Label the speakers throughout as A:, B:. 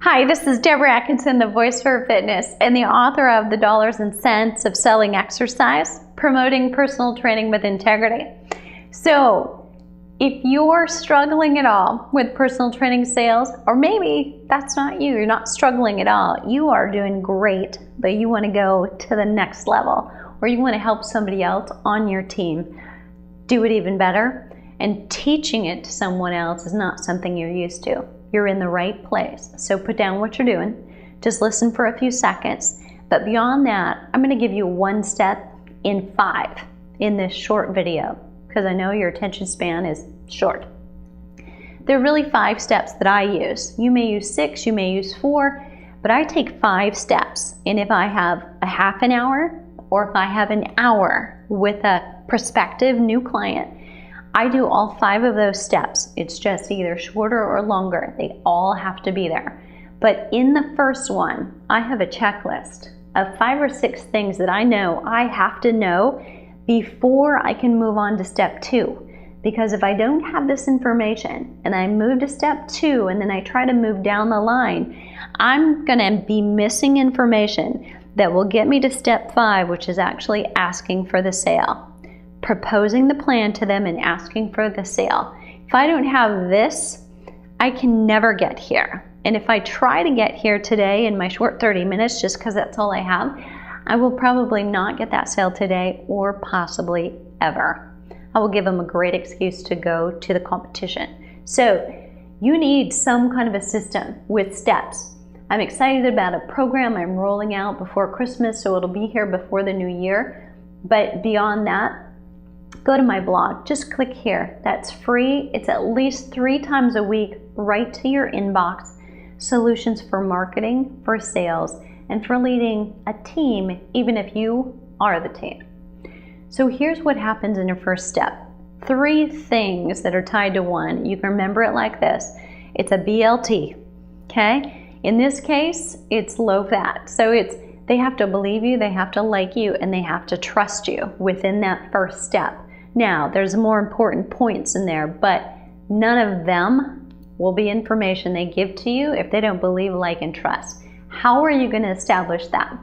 A: Hi, this is Deborah Atkinson, the voice for fitness and the author of The Dollars and Cents of Selling Exercise, Promoting Personal Training with Integrity. So if you're struggling at all with personal training sales, or maybe that's not you, you're not struggling at all, you are doing great, but you want to go to the next level, or you want to help somebody else on your team do it even better, and teaching it to someone else is not something you're used to. You're in the right place. So put down what you're doing. Just listen for a few seconds. But beyond that, I'm going to give you one step in 5 in this short video because I know your attention span is short. There are really 5 steps that I use. You may use 6, you may use 4, but I take 5 steps. And if I have a half an hour or if I have an hour with a prospective new client, I do all 5 of those steps. It's just either shorter or longer. They all have to be there. But in the first one, I have a checklist of 5 or 6 things that I know I have to know before I can move on to step 2. Because if I don't have this information and I move to step 2 and then I try to move down the line, I'm gonna be missing information that will get me to step 5, which is actually asking for the sale. Proposing the plan to them and asking for the sale. If I don't have this, I can never get here. And if I try to get here today in my short 30 minutes, just because that's all I have, I will probably not get that sale today or possibly ever. I will give them a great excuse to go to the competition. So you need some kind of a system with steps. I'm excited about a program I'm rolling out before Christmas, so it'll be here before the new year. But beyond that, go to my blog. Just click here. That's free. It's at least 3 times a week right to your inbox. Solutions for marketing, for sales, and for leading a team, even if you are the team. So here's what happens in your first step. 3 things that are tied to one. You can remember it like this. It's a BLT, okay? In this case, it's low fat. So they have to believe you, they have to like you, and they have to trust you within that first step. Now, there's more important points in there, but none of them will be information they give to you if they don't believe, like, and trust. How are you going to establish that?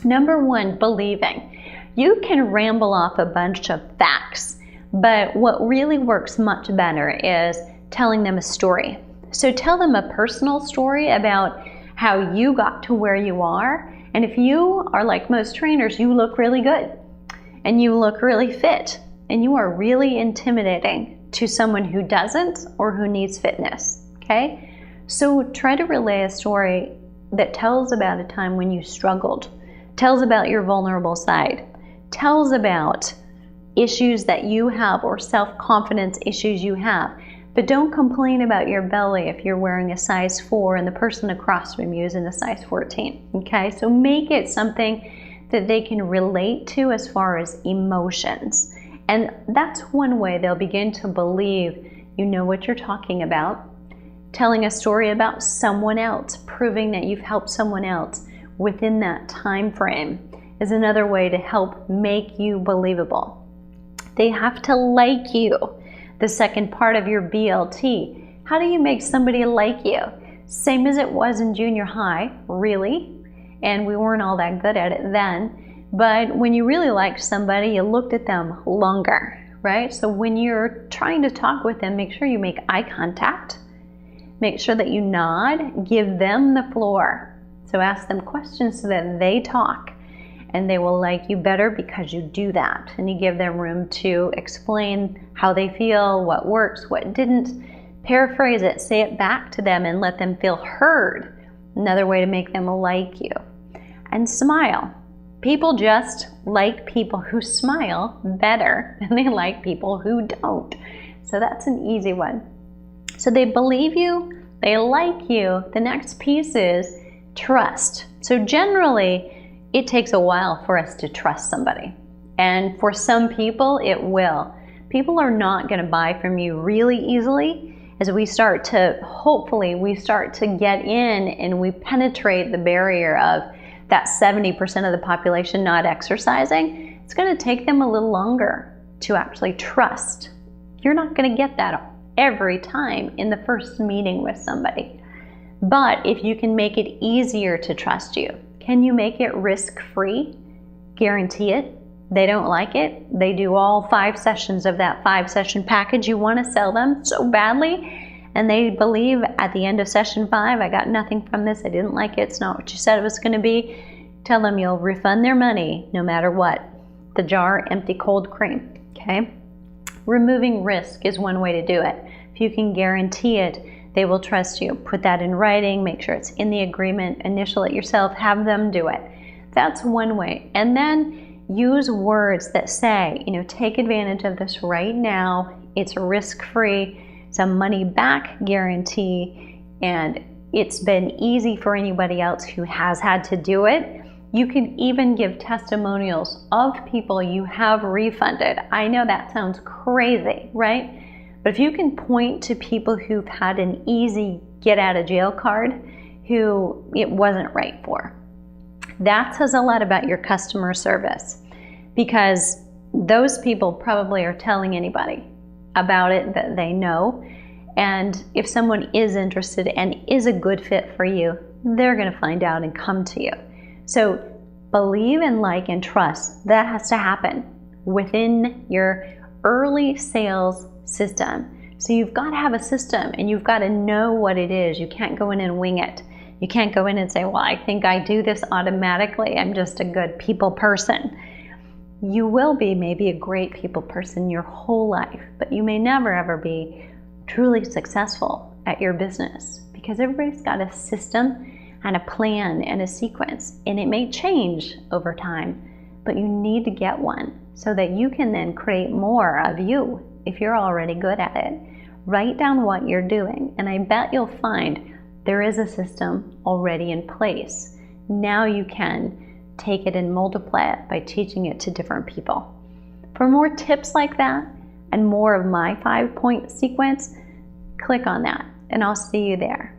A: Number 1, believing. You can ramble off a bunch of facts, but what really works much better is telling them a story. So tell them a personal story about how you got to where you are. And if you are like most trainers, you look really good and you look really fit and you are really intimidating to someone who doesn't or who needs fitness, okay? So try to relay a story that tells about a time when you struggled, tells about your vulnerable side, tells about issues that you have or self-confidence issues you have. But don't complain about your belly if you're wearing a size 4 and the person across from you is in a size 14, okay? So make it something that they can relate to as far as emotions. And that's one way they'll begin to believe you know what you're talking about. Telling a story about someone else, proving that you've helped someone else within that time frame is another way to help make you believable. They have to like you. The second part of your BLT. How do you make somebody like you? Same as it was in junior high, really. And we weren't all that good at it then. But when you really liked somebody, you looked at them longer, right? So when you're trying to talk with them, make sure you make eye contact. Make sure that you nod. Give them the floor. So ask them questions so that they talk. And they will like you better because you do that. And you give them room to explain how they feel, what works, what didn't. Paraphrase it, say it back to them and let them feel heard. Another way to make them like you. And smile. People just like people who smile better than they like people who don't. So that's an easy one. So they believe you, they like you. The next piece is trust. So generally, it takes a while for us to trust somebody. And for some people, it will. People are not going to buy from you really easily. As we start to, hopefully, we start to get in and we penetrate the barrier of that 70% of the population not exercising, it's going to take them a little longer to actually trust. You're not going to get that every time in the first meeting with somebody. But if you can make it easier to trust you, can you make it risk-free? Guarantee it. They don't like it. They do all 5 sessions of that 5-session package. You want to sell them so badly, and they believe at the end of session 5, I got nothing from this. I didn't like it. It's not what you said it was going to be. Tell them you'll refund their money no matter what. The jar, empty, cold cream. Okay? Removing risk is one way to do it. If you can guarantee it, they will trust you. Put that in writing. Make sure it's in the agreement. Initial it yourself. Have them do it. That's one way. And then use words that say, take advantage of this right now. It's risk-free. It's a money-back guarantee, and it's been easy for anybody else who has had to do it. You can even give testimonials of people you have refunded. I know that sounds crazy, right? But if you can point to people who've had an easy get-out-of-jail card who it wasn't right for, that says a lot about your customer service, because those people probably are telling anybody about it that they know. And if someone is interested and is a good fit for you, they're going to find out and come to you. So believe and like and trust. That has to happen within your early sales system. So you've got to have a system, and you've got to know what it is. You can't go in and wing it. You can't go in and say, well, I think I do this automatically. I'm just a good people person. You will be maybe a great people person your whole life, but you may never ever be truly successful at your business, because everybody's got a system and a plan and a sequence, and it may change over time, but you need to get one so that you can then create more of you if you're already good at it. Write down what you're doing, and I bet you'll find there is a system already in place. Now you can take it and multiply it by teaching it to different people. For more tips like that and more of my 5-point sequence, click on that, and I'll see you there.